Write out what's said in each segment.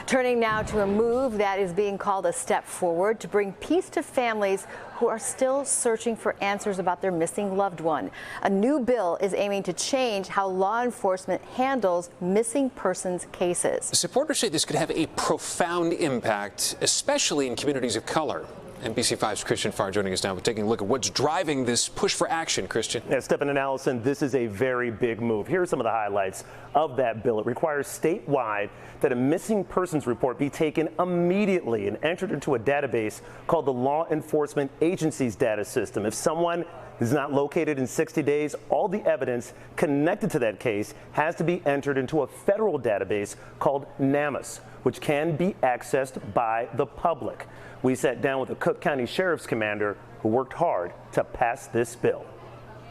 Turning now to a move that is being called a step forward to bring peace to families who are still searching for answers about their missing loved one. A new bill is aiming to change how law enforcement handles missing persons cases. Supporters say this could have a profound impact, especially in communities of color. NBC5's Christian Farr joining us now. We're taking a look at what's driving this push for action. Christian. Yeah, Stephen and Allison, this is a very big move. Here are some of the highlights of that bill. It requires statewide that a missing persons report be taken immediately and entered into a database called the Law Enforcement Agency's data system. If someone is not located in 60 days, all the evidence connected to that case has to be entered into a federal database called NamUs, which can be accessed by the public. We sat down with the Cook County Sheriff's commander who worked hard to pass this bill.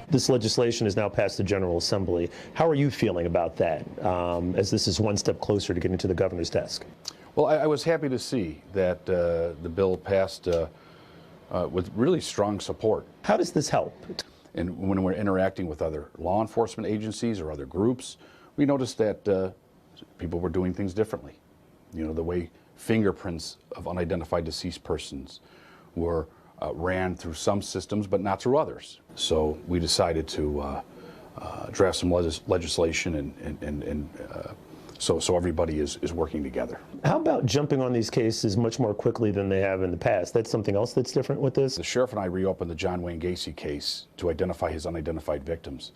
This legislation is now passed the General Assembly. How are you feeling about that, as this is one step closer to getting to the governor's desk? Well, I was happy to see that the bill passed with really strong support. How does this help? And when we're interacting with other law enforcement agencies or other groups, we noticed that people were doing things differently. You know, the way fingerprints of unidentified deceased persons were ran through some systems, but not through others. So we decided to draft some legislation, and so everybody is working together. How about jumping on these cases much more quickly than they have in the past? That's something else that's different with this? The sheriff and I reopened the John Wayne Gacy case to identify his unidentified victims.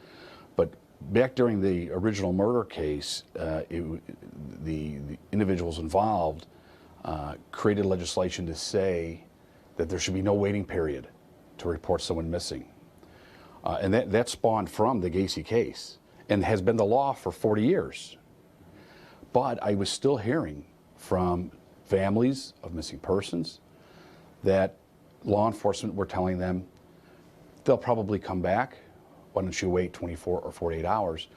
But back during the original murder case, the individuals involved created legislation to say that there should be no waiting period to report someone missing. And that spawned from the Gacy case and has been the law for 40 years. But I was still hearing from families of missing persons that law enforcement were telling them they'll probably come back. Why don't you wait 24 or 48 hours,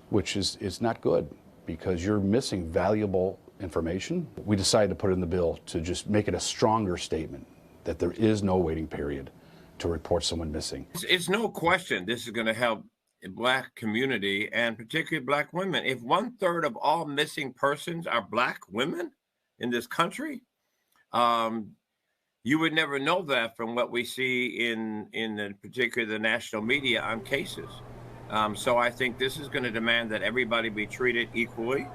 which is not good because you're missing valuable information. We decided to put it in the bill to just make it a stronger statement that there is no waiting period to report someone missing. It's no question this is going to help the Black community and particularly Black women. If 1/3 of all missing persons are Black women in this country, you would never know that from what we see in particularly the national media on cases. So I think this is going to demand that everybody be treated equally.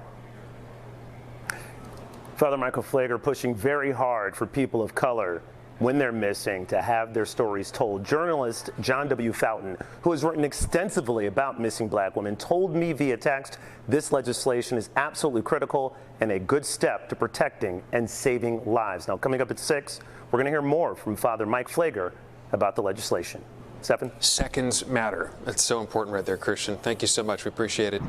Father Michael Pfleger pushing very hard for people of color when they're missing to have their stories told. Journalist John W. Fountain, who has written extensively about missing Black women, told me via text this legislation is absolutely critical and a good step to protecting and saving lives. Now, coming up at 6, we're going to hear more from Father Mike Pfleger about the legislation. Stephen? Seconds matter. That's so important right there, Christian. Thank you so much. We appreciate it.